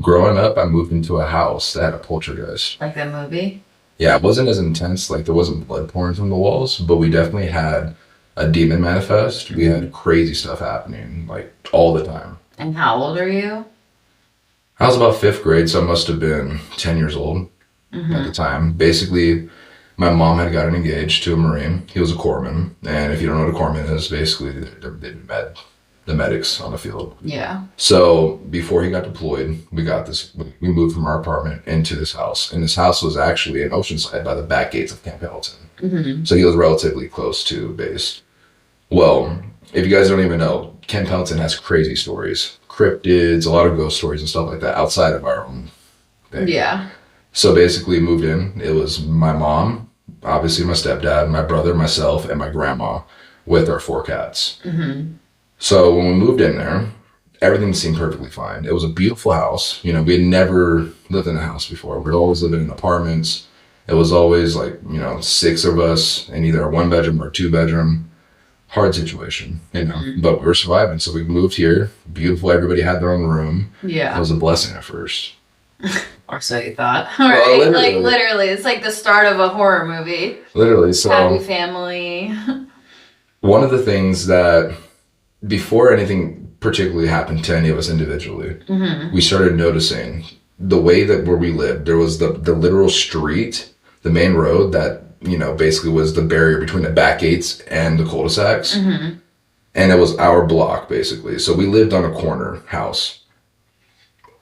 Growing up, I moved into a house that had a poltergeist. Like the movie? Yeah, it wasn't as intense, like there wasn't blood pouring from the walls, but we definitely had a demon manifest. We had crazy stuff happening, like all the time. And how old are you? I was about fifth grade, so I must have been 10 years old at the time. Basically, my mom had gotten engaged to a Marine. He was a corpsman, and if you don't know what a corpsman is, basically the medics on the field. Yeah. So before he got deployed, we moved from our apartment into this house. And this house was actually in Oceanside by the back gates of Camp Pendleton. So he was relatively close to base. Well, if you guys don't even know, Camp Pendleton has crazy stories. Cryptids, a lot of ghost stories and stuff like that outside of our own thing. Yeah. So basically moved in. It was my mom, obviously my stepdad, my brother, myself, and my grandma with our 4 cats. So when we moved in there, everything seemed perfectly fine. It was a beautiful house. You know, we had never lived in a house before. We'd always lived in apartments. It was always like, 6 of us in either a 1-bedroom or 2-bedroom. Hard situation, but we were surviving. So we moved here. Beautiful. Everybody had their own room. Yeah. It was a blessing at first. Or so you thought. Right? Literally. It's like the start of a horror movie. Literally. So happy family. One of the things that before anything particularly happened to any of us individually, we started noticing the way that where we lived, there was the literal street, the main road that, basically was the barrier between the back gates and the cul-de-sacs. And it was our block, basically. So we lived on a corner house.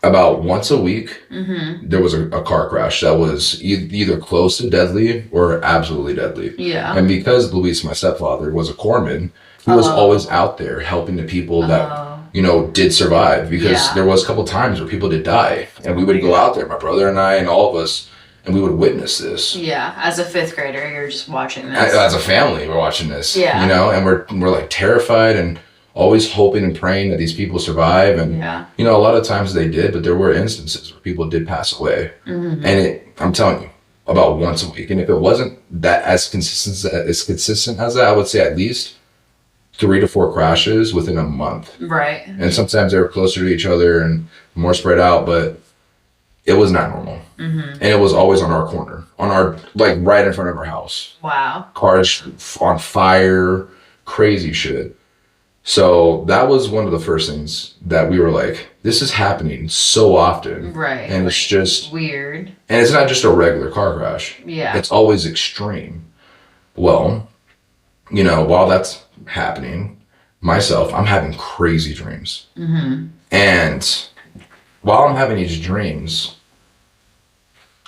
About once a week, there was a car crash that was either close to deadly or absolutely deadly. Yeah. And because Luis, my stepfather, was a corpsman, he was always out there helping the people that, did survive. Because there was a couple times where people did die. And we would go out there, my brother and I and all of us, and we would witness this. Yeah, as a 5th grader, you're just watching this. As a family, we're watching this. Yeah. And we're like terrified and always hoping and praying that these people survive. And, a lot of times they did, but there were instances where people did pass away. And I'm telling you, about once a week. And if it wasn't that as consistent as that, I would say at least 3 to 4 crashes within a month. Right. And sometimes they were closer to each other and more spread out, but it was not normal. And it was always on our corner, like right in front of our house. Wow. Cars on fire, crazy shit. So that was one of the first things that we were like, this is happening so often. Right. And it's just weird. And it's not just a regular car crash. Yeah. It's always extreme. Well, while that's happening, I'm having crazy dreams. And while I'm having these dreams,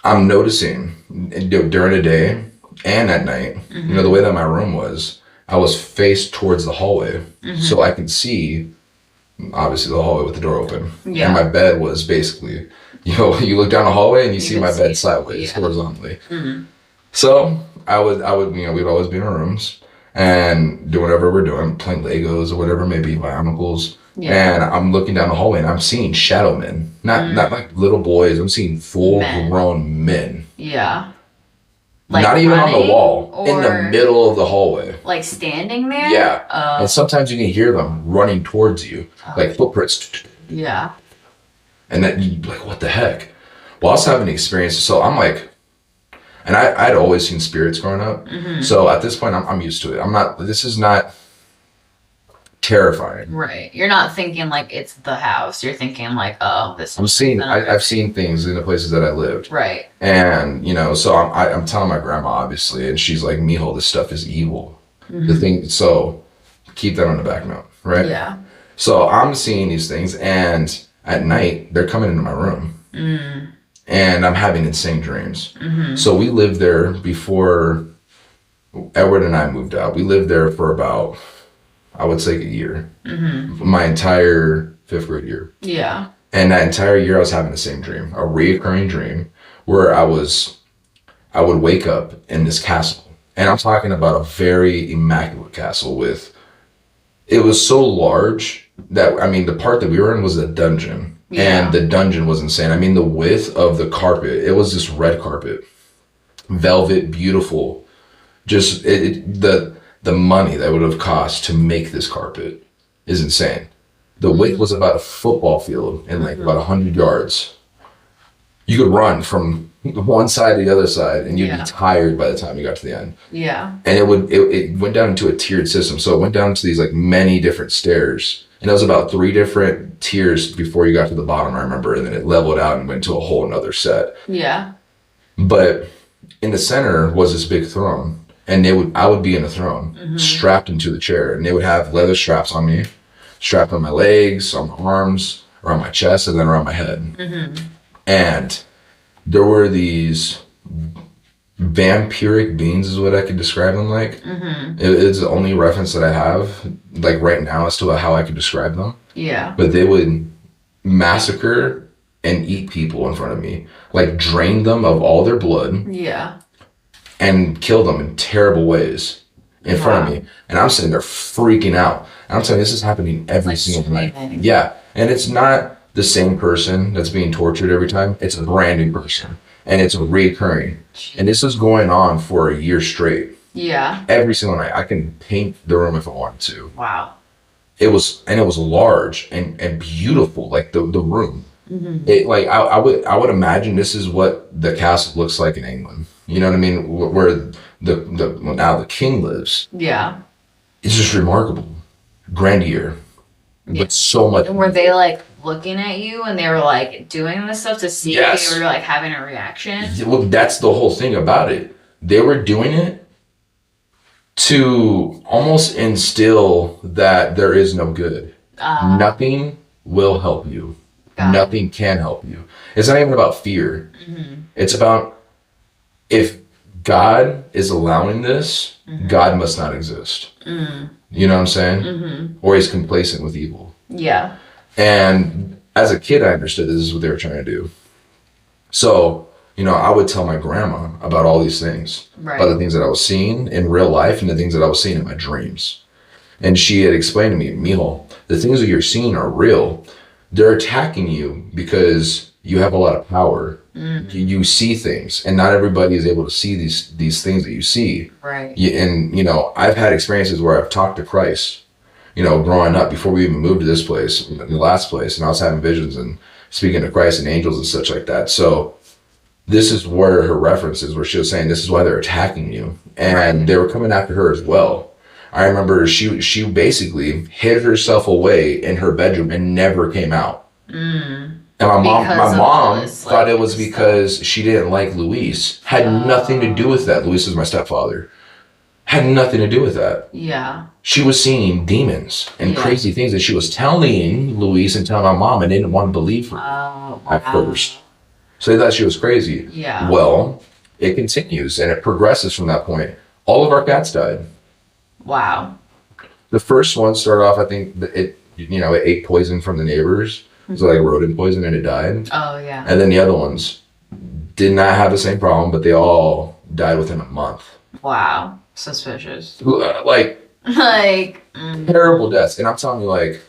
I'm noticing during the day and at night, the way that my room was, I was faced towards the hallway. So I could see, obviously, the hallway with the door open. Yeah. And my bed was basically, you look down the hallway and you see my bed sideways, horizontally. So I would, we'd always be in our rooms and do whatever we're doing, playing Legos or whatever, maybe my uncles. Yeah. And I'm looking down the hallway and I'm seeing shadow men, not like little boys. I'm seeing full-grown men. Yeah. Like not even on the wall, in the middle of the hallway. Like standing there? Yeah. And sometimes you can hear them running towards you, like footprints. Yeah. And then you're like, what the heck? Well, I was having experiences, so I'm like, and I'd always seen spirits growing up. So at this point, I'm used to it. This is not terrifying. Right. You're not thinking like it's the house. You're thinking like, oh, this. I've seen things in the places that I lived. Right. And so I'm telling my grandma obviously, and she's like, "Mijo, this stuff is evil." The thing. So keep that on the back note, right? Yeah. So I'm seeing these things, and at night they're coming into my room, and I'm having insane dreams. So we lived there before Edward and I moved out. We lived there for about, I would say, a year. My entire 5th grade year. Yeah. And that entire year I was having the same dream, a reoccurring dream where I would wake up in this castle. And I'm talking about a very immaculate castle it was so large that, the part that we were in was a dungeon. Yeah. And the dungeon was insane. The width of the carpet, it was this red carpet, velvet, beautiful. Just the money that would have cost to make this carpet is insane. The width was about a football field and like about 100 yards. you could run from one side to the other side, and you'd be tired by the time you got to the end. Yeah. And it went down into a tiered system. So it went down to these like many different stairs. And it was about 3 different tiers before you got to the bottom, I remember. And then it leveled out and went to a whole another set. Yeah. But in the center was this big throne. And I would be in the throne, strapped into the chair. And they would have leather straps on me, strapped on my legs, on my arms, around my chest, and then around my head. And there were these vampiric beings is what I could describe them like. It's the only reference that I have like right now as to how I could describe them. Yeah. But they would massacre and eat people in front of me, like drain them of all their blood. Yeah. And kill them in terrible ways in front of me. And I'm sitting there freaking out. And I'm telling you, this is happening every single night. Yeah. And it's not the same person that's being tortured every time. It's a brand new person. And it's reoccurring. And this is going on for a year straight. Yeah. Every single night. I can paint the room if I wanted to. Wow. It was large and beautiful, like the room. It like I would imagine this is what the castle looks like in England. You know what I mean? Where now the king lives. Yeah. It's just remarkable. Grandeur. But so much. And were they like looking at you and they were like doing this stuff to see if you were like having a reaction? Well, that's the whole thing about it. They were doing it to almost instill that there is no good. Nothing will help you. Nothing can help you. It's not even about fear. It's about if God is allowing this, God must not exist. You know what I'm saying? Or he's complacent with evil. Yeah. And as a kid, I understood this is what they were trying to do. So, you know, I would tell my grandma about all these things, about the things that I was seeing in real life and the things that I was seeing in my dreams. And she had explained to me, Mijo, the things that you're seeing are real. They're attacking you because you have a lot of power. You see things, and not everybody is able to see these things that you see. Right. And, you know, I've had experiences where I've talked to Christ, you know, growing up before we even moved to this place, the last place, and I was having visions and speaking to Christ and angels and such like that. So this is where her reference is, where she was saying this is why they're attacking you. And they were coming after her as well. I remember she basically hid herself away in her bedroom and never came out. And my mom thought it was because she didn't like Luis. Had nothing to do with that. Luis is my stepfather. Had nothing to do with that. Yeah. She was seeing demons and crazy things that she was telling Luis and telling my mom, and they didn't want to believe her at first. So they thought she was crazy. Yeah. Well, it continues and it progresses from that point. All of our cats died. Wow. The first one started off, I think, it ate poison from the neighbors. It was like rodent poison and it died. Oh, yeah. And then the other ones did not have the same problem, but they all died within a month. Wow. Suspicious. Like terrible deaths. And I'm telling you, like,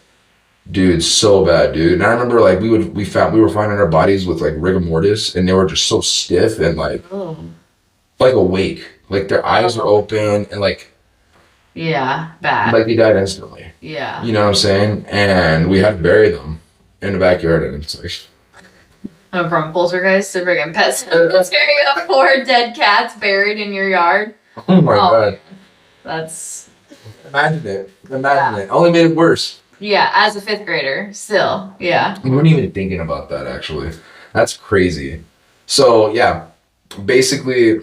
dude, so bad, dude. And I remember, like, we were finding our bodies with, like, rigor mortis, and they were just so stiff and, like awake. Like, their eyes were open and, like, yeah, bad. Like, they died instantly. Yeah. You know what I'm saying? And we had to bury them in the backyard, and it's like... From Poltergeist to friggin' Pet Cemetery, you have 4 dead cats buried in your yard. Oh my God. That's... Imagine it. Only made it worse. Yeah, as a 5th grader, still. Yeah. We weren't even thinking about that, actually. That's crazy. So, yeah. Basically,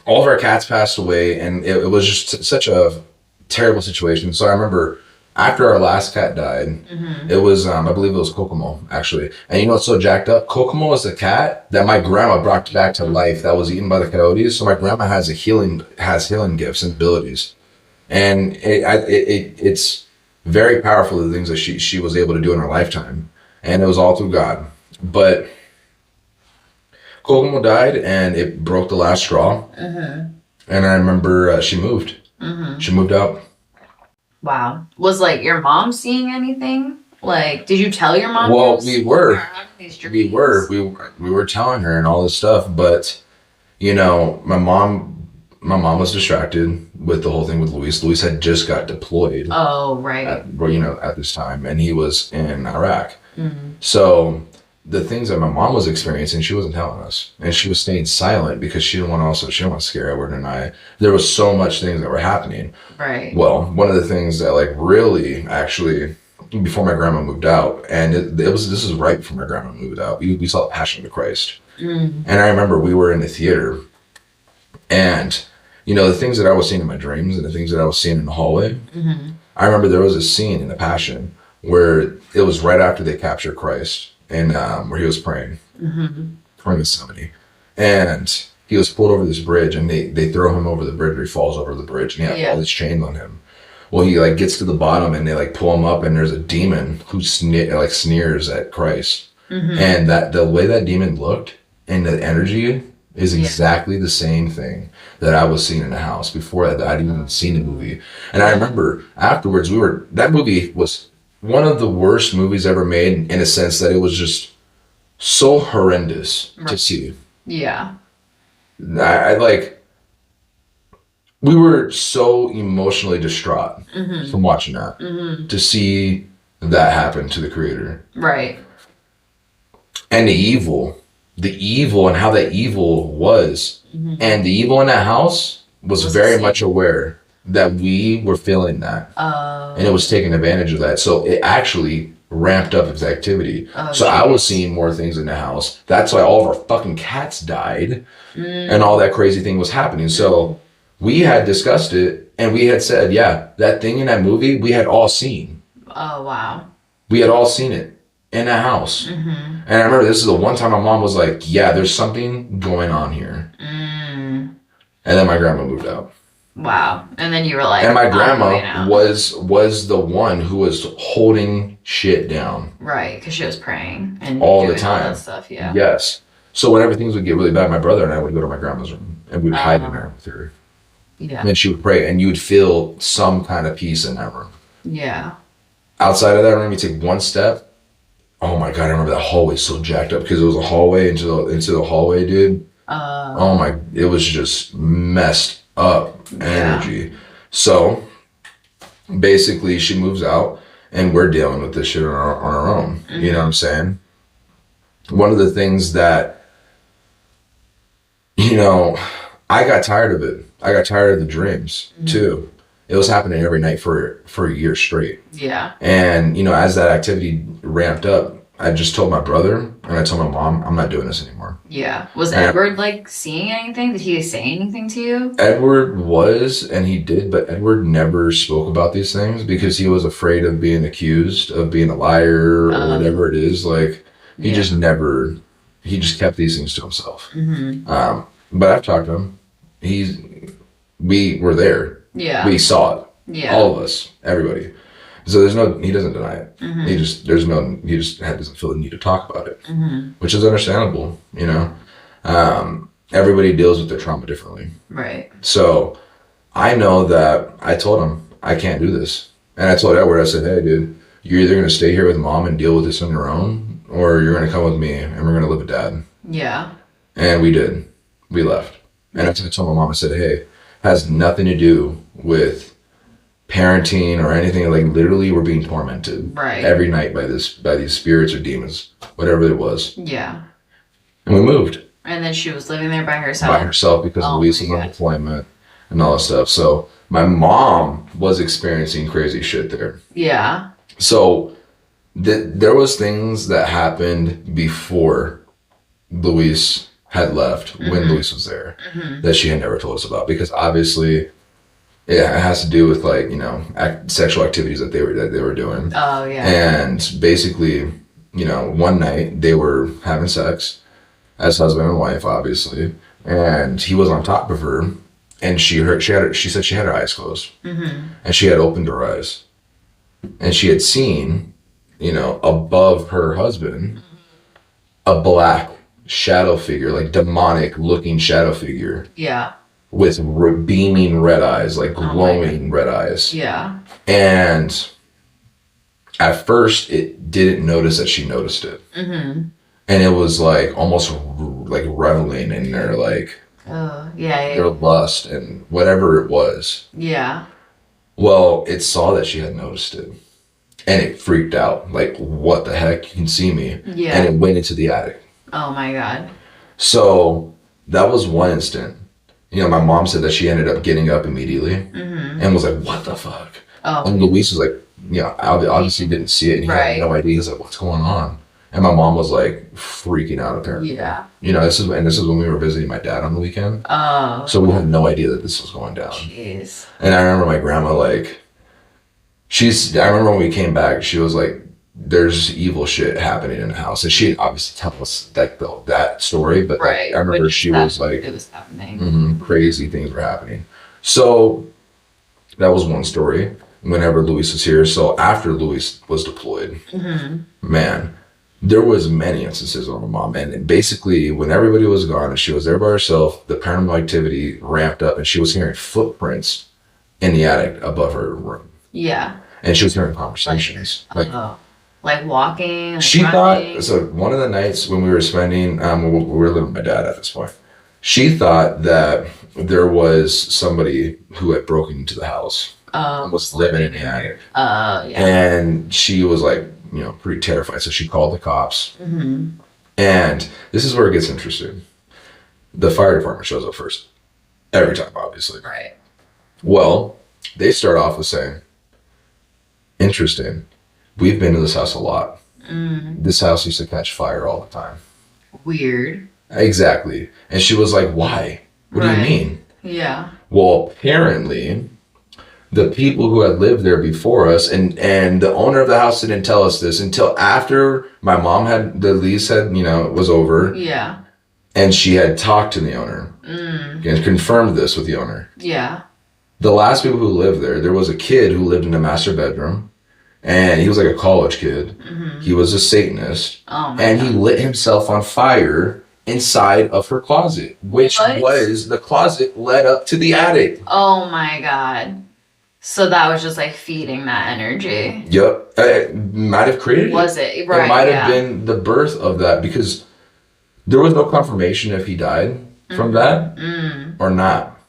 all of our cats passed away, and it was just such a terrible situation. So I remember... After our last cat died, it was, I believe it was Kokomo, actually. And you know what's so jacked up? Kokomo is a cat that my grandma brought back to life that was eaten by the coyotes. So my grandma has healing gifts and abilities. And it's very powerful, the things that she was able to do in her lifetime. And it was all through God. But Kokomo died, and it broke the last straw. And I remember she moved. She moved out. Wow. Was, like, your mom seeing anything? Like, did you tell your mom? Well, we were. We were telling her and all this stuff, but, you know, my mom was distracted with the whole thing with Luis. Luis had just got deployed. Oh, right. At this time, and he was in Iraq. So the things that my mom was experiencing, she wasn't telling us, and she was staying silent because she didn't want to scare Edward and I. There was so much things that were happening. Right. Well, one of the things that like really actually before my grandma moved out, and this is right before my grandma moved out. We saw the Passion of the Christ, and I remember we were in the theater, and the things that I was seeing in my dreams and the things that I was seeing in the hallway. I remember there was a scene in the Passion where it was right after they captured Christ and where he was praying from Gethsemane, and he was pulled over this bridge, and they throw him over the bridge, or he falls over the bridge, and he had all this chains on him. Well, he like gets to the bottom, and they like pull him up, and there's a demon who sneers at Christ, and that the way that demon looked and the energy is exactly the same thing that I was seeing in the house before that. I'd even seen the movie, and I remember afterwards that movie was one of the worst movies ever made, in a sense that it was just so horrendous to see. Yeah. I like. We were so emotionally distraught from watching that, to see that happen to the creator. Right. And the evil and how that evil was. And the evil in that house was very much aware that we were feeling that. And it was taking advantage of that. So it actually ramped up its activity. I was seeing more things in the house. That's why all of our fucking cats died and all that crazy thing was happening. So we had discussed it, and we had said, yeah, that thing in that movie, we had all seen. Oh, wow. We had all seen it in that house. And I remember this is the one time my mom was like, yeah, there's something going on here. And then my grandma moved out. Wow. And then you were like, and my grandma was the one who was holding shit down. Right, because she was praying and all doing the time. All that stuff, yeah. Yes. So whenever things would get really bad, my brother and I would go to my grandma's room, and we would hide in there with her. Yeah. And then she would pray, and you would feel some kind of peace in that room. Yeah. Outside of that room, you take one step. Oh my God, I remember that hallway so jacked up because it was a hallway into the hallway, dude. Oh my, it was just messed up energy. So basically she moves out, and we're dealing with this shit on our own. You know what I'm saying? One of the things that, I got tired of it. I got tired of the dreams too. It was happening every night for a year straight. Yeah. And, as that activity ramped up, I just told my brother and I told my mom, I'm not doing this anymore. Yeah. Was Edward seeing anything? Did he say anything to you? Edward was, and he did, but Edward never spoke about these things because he was afraid of being accused of being a liar or whatever it is. Like, he just kept these things to himself. But I've talked to him. We were there. Yeah. We saw it. Yeah. All of us, everybody. So he doesn't deny it. He just doesn't feel the need to talk about it, which is understandable, Everybody deals with their trauma differently. Right. So I know that I told him, I can't do this. And I told Edward, I said, hey, dude, you're either going to stay here with mom and deal with this on your own, or you're going to come with me and we're going to live with dad. Yeah. And we did. We left. And I told my mom, I said, hey, has nothing to do with parenting or anything. Like, literally we're being tormented every night by these spirits or demons, whatever it was. Yeah. And we moved. And then she was living there by herself? By herself, because Louise was on deployment and all that stuff. So my mom was experiencing crazy shit there. Yeah. So there was things that happened before Louise had left, when Louise was there, that she had never told us about, because obviously it has to do with sexual activities that they were doing. Oh yeah. And basically, one night they were having sex as husband and wife, obviously, and he was on top of her, and she said she had her eyes closed, and she had opened her eyes, and she had seen, above her husband, a black shadow figure, like demonic looking shadow figure. Yeah. With beaming red eyes, like glowing red eyes. Yeah. And at first it didn't notice that she noticed it. And it was like almost like reveling in their their lust and whatever it was. Yeah. Well, it saw that she had noticed it. And it freaked out. Like, what the heck? You can see me. Yeah. And it went into the attic. Oh my God. So that was one instant. You know, my mom said that she ended up getting up immediately and was like, what the fuck? Oh. And Luis was like, obviously didn't see it. And he had no idea. He was like, what's going on? And my mom was like freaking out apparently. Yeah. You know, this is when we were visiting my dad on the weekend. Oh. So we had no idea that this was going down. Jeez. And I remember my grandma, like, I remember when we came back, she was like, there's evil shit happening in the house. And she didn't obviously tell us that story, but like, I remember she was like, it was happening. Crazy things were happening. So that was one story whenever Luis was here. So after Luis was deployed, man, there was many instances on my mom. And basically when everybody was gone and she was there by herself, the paranormal activity ramped up and she was hearing footprints in the attic above her room. Yeah. And she was hearing conversations. Like walking. Like she running. thought, so one of the nights when we were spending, we were living with my dad at this point. She thought that there was somebody who had broken into the house. Was living in the attic. Yeah. And she was like, you know, pretty terrified. So she called the cops. And this is where it gets interesting. The fire department shows up first. Every time, obviously. Right. Well, they start off with saying, interesting. We've been to this house a lot. This house used to catch fire all the time. Weird. Exactly. And she was like, why? What do you mean? Yeah. Well, apparently, the people who had lived there before us, and the owner of the house didn't tell us this until after my mom the lease was over. Yeah. And she had talked to the owner and confirmed this with the owner. Yeah. The last people who lived there was a kid who lived in the master bedroom, and he was like a college kid. He was a Satanist, and he lit himself on fire inside of her closet, which was the closet led up to the attic. Oh my God. So that was just like feeding that energy. Yep. It might have created Was it? Right. It might have been the birth of that, because there was no confirmation if he died from that or not.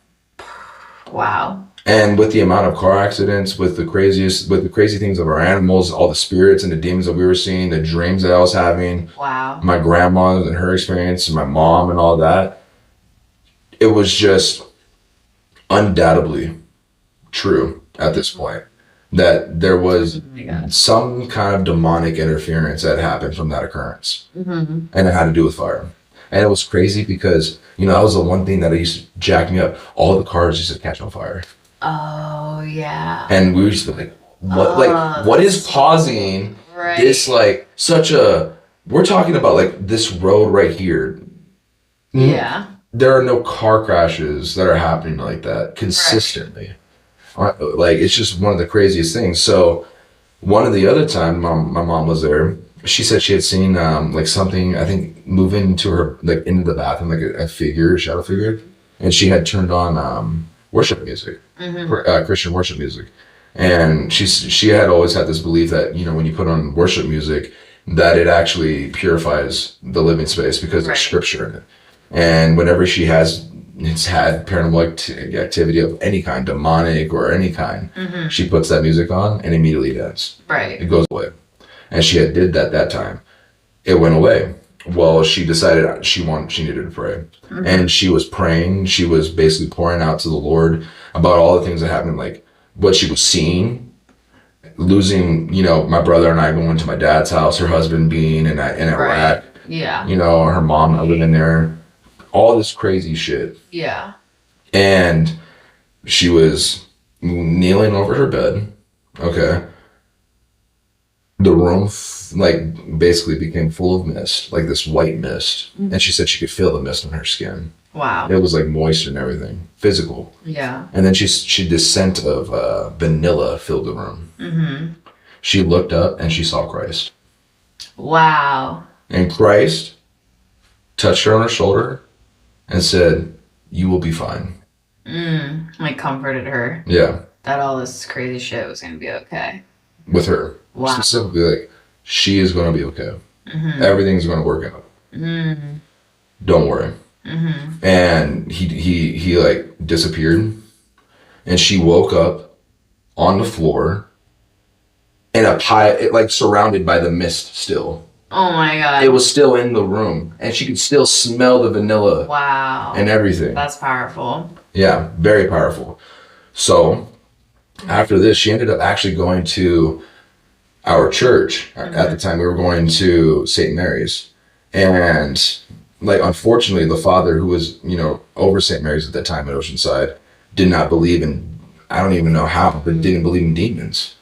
Wow. And with the amount of car accidents, with the crazy things of our animals, all the spirits and the demons that we were seeing, the dreams that I was having, my grandma and her experience, and my mom and all that, it was just undoubtedly true at this point that there was some kind of demonic interference that happened from that occurrence. And it had to do with fire. And it was crazy because, that was the one thing that used to jack me up. All the cars used to catch on fire. Oh, yeah. And we used to be like, what is causing this, we're talking about this road right here. Yeah. There are no car crashes that are happening like that consistently. It's just one of the craziest things. So one of the other time my mom was there, she said she had seen something, I think, move into her, into the bathroom, a figure, shadow figure. And she had turned on worship music, Christian worship music. And she had always had this belief that, when you put on worship music, that it actually purifies the living space because there's scripture in it. And whenever it's had paranormal activity of any kind, demonic or any kind, she puts that music on and immediately it ends. Right. It goes away. And she did that time. It went away. Well, she decided she needed to pray. And she was praying. She was basically pouring out to the Lord about all the things that happened, like what she was seeing, losing, my brother and I going to my dad's house, her husband being in Iraq. Yeah. Her mom not living there. All this crazy shit. Yeah. And she was kneeling over her bed. Okay. The room basically became full of mist, like this white mist. And she said she could feel the mist on her skin. Wow. It was moist and everything, physical. Yeah. And then the scent of vanilla filled the room. She looked up and she saw Christ. Wow. And Christ touched her on her shoulder and said, "You will be fine." Comforted her. Yeah. That all this crazy shit was going to be okay. With her. Wow. Specifically, she is going to be okay. Everything's going to work out. Don't worry. And he disappeared, and she woke up on the floor in a pile, like surrounded by the mist still. Oh my God. It was still in the room, and she could still smell the vanilla. Wow. And everything. That's powerful. Yeah, very powerful. So after this, she ended up actually going to our church. At the time, we were going to St. Mary's, and like unfortunately, the father who was over St. Mary's at that time at Oceanside did not believe in. I don't even know how, but didn't believe in demons.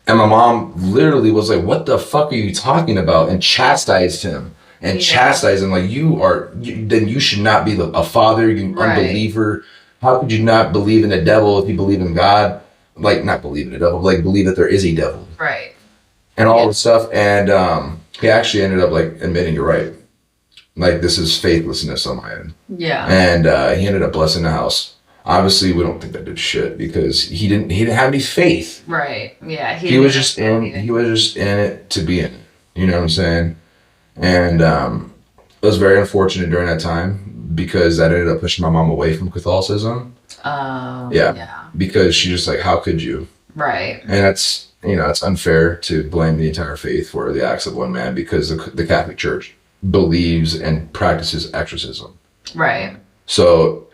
And my mom literally was like, "What the fuck are you talking about?" And chastised him. And chastised him like, then you should not be a father, you unbeliever. How could you not believe in the devil if you believe in God? Like, not believe in the devil, like believe that there is a devil. Right. And all this stuff. And he actually ended up like admitting, you're right. Like, this is faithlessness on my end. Yeah. And he ended up blessing the house. Obviously, we don't think that did shit because he didn't have any faith. Right. Yeah. He was just in it to be in it. You know what I'm saying? And it was very unfortunate during that time because that ended up pushing my mom away from Catholicism. Yeah. Because she's just like, how could you? Right. And that's, it's unfair to blame the entire faith for the acts of one man because the Catholic Church believes and practices exorcism. Right. So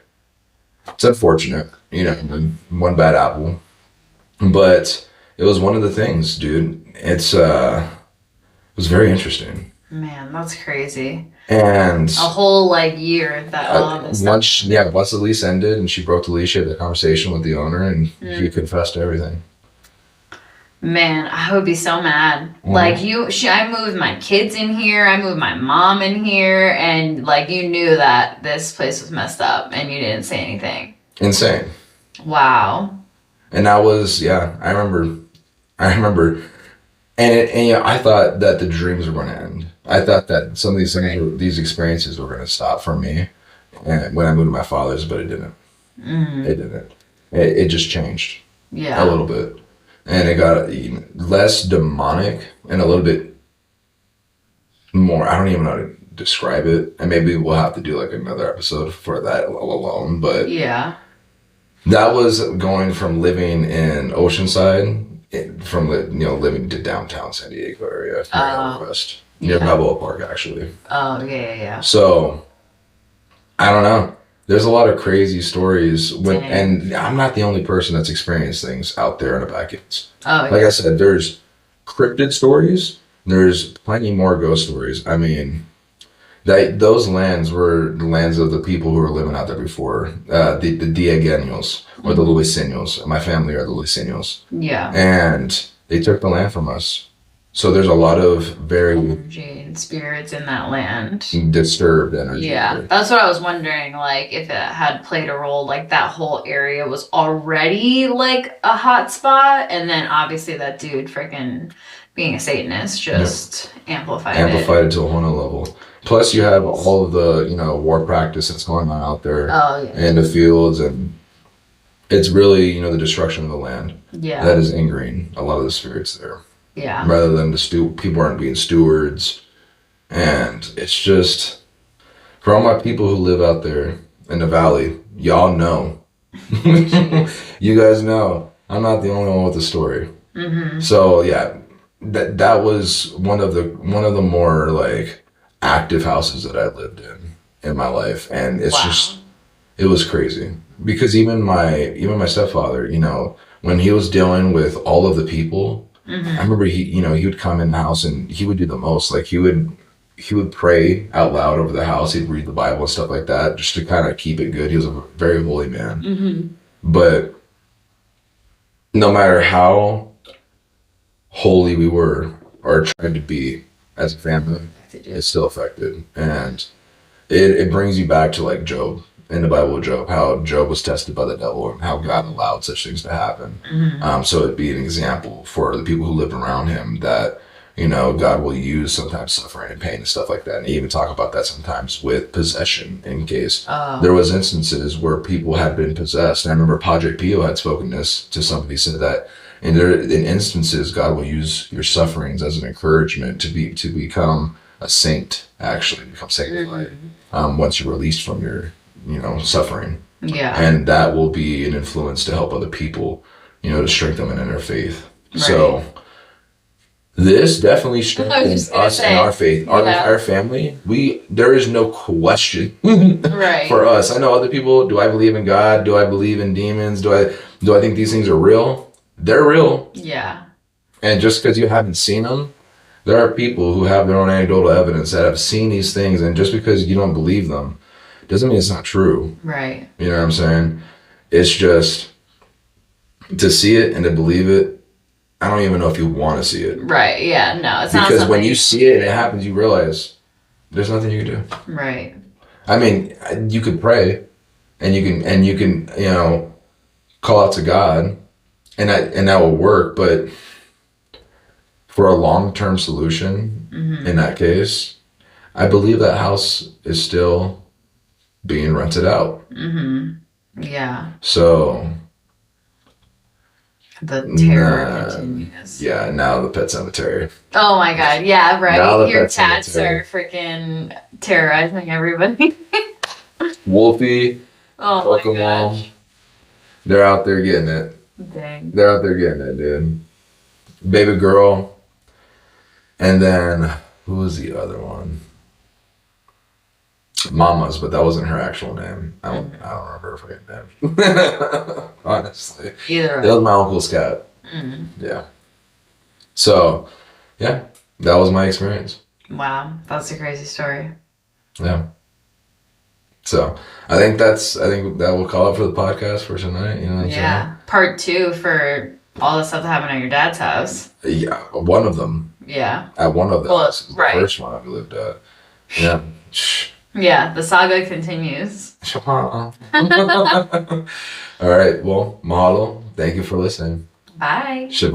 it's unfortunate, one bad apple. But it was one of the things, dude. It was very interesting. Man, that's crazy. And a whole year that all this once the lease ended and she broke the lease, she had a conversation with the owner and he confessed to everything. Man, I would be so mad. I moved my kids in here, I moved my mom in here, and you knew that this place was messed up and you didn't say anything. Insane. Wow. And that was, I remember. And I thought that the dreams were going to end. I thought that some of these things, these experiences were going to stop for me and when I moved to my father's, but it didn't. Mm-hmm. It didn't. It just changed. Yeah. A little bit. And it got less demonic and a little bit more, I don't even know how to describe it. And maybe we'll have to do another episode for that alone. But yeah, that was going from living in Oceanside from living to downtown San Diego area, Northwest, near Balboa Park, actually. Oh yeah. So I don't know. There's a lot of crazy stories and I'm not the only person that's experienced things out there in the backends. Oh, yeah. Like I said, there's cryptid stories. There's plenty more ghost stories. I mean, those lands were the lands of the people who were living out there before, the Diegueños or the Luiseños. My family are the Luiseños. Yeah. And they took the land from us. So there's a lot of very energy and spirits in that land. Disturbed energy. Yeah, that's what I was wondering. If it had played a role, that whole area was already a hot spot, and then obviously that dude freaking being a Satanist just amplified it to a whole nother level. Plus, you have all of the war practice that's going on out there in the fields, and it's really the destruction of the land. Yeah, that is angering a lot of the spirits there. Yeah. Rather than people aren't being stewards. And it's just, for all my people who live out there in the valley, y'all know. You guys know. I'm not the only one with the story. Mm-hmm. So yeah, that was one of the more active houses that I lived in my life. And it's just, it was crazy. Because even my stepfather, when he was dealing with all of the people, mm-hmm. I remember he would come in the house and he would do the most. He would pray out loud over the house. He'd read the Bible and stuff like that, just to kind of keep it good. He was a very holy man. Mm-hmm. But no matter how holy we were or tried to be as a family, it's still affected. And it brings you back to Job. In the Bible of Job, how Job was tested by the devil and how God allowed such things to happen. Mm-hmm. So it'd be an example for the people who lived around him that, God will use sometimes suffering and pain and stuff like that. And even talk about that sometimes with possession in case there was instances where people had been possessed. And I remember Padre Pio had spoken this to somebody, said that in instances, God will use your sufferings as an encouragement to become a saint, actually become sanctified once you're released from your suffering. Yeah. And that will be an influence to help other people, to strengthen them in their faith. Right. So This definitely strengthens us and our faith. Our Yeah. entire family, there is no question Right. for us. I know other people, do I believe in God? Do I believe in demons? Do I think these things are real? They're real. Yeah. And just because you haven't seen them, there are people who have their own anecdotal evidence that have seen these things, and just because you don't believe them doesn't mean it's not true. Right. You know what I'm saying? It's just to see it and to believe it. I don't even know if you want to see it. Right. Yeah. No, it's not. Because when you see it and it happens, you realize there's nothing you can do. Right. I mean, you could pray, and you can call out to God, and that will work. But for a long-term solution, in that case, I believe that house is still being rented out. Yeah. So the terror continues. Yeah, now the pet cemetery. Oh my god, yeah, right. Now the Your pet cats cemetery. are freaking terrorizing everybody. Wolfie, Oh my Pokemon, gosh. they're out there getting it. Dang. They're out there getting it, dude. Baby girl. And then, who was the other one? Mama's, but that wasn't her actual name. I don't remember her fucking name. Honestly. Either That was my uncle's cat. Yeah. So, yeah, that was my experience. Wow, that's a crazy story. Yeah. So, I think that will call it for the podcast for tonight. You know what I'm Yeah. Part 2 for all the stuff that happened at your dad's house. saying? Yeah, one of them. Yeah. At one of them. Well, This is right. The first one I've lived at. Yeah. Yeah, the saga continues. All right. Well, mahalo. Thank you for listening. Bye. Shibani.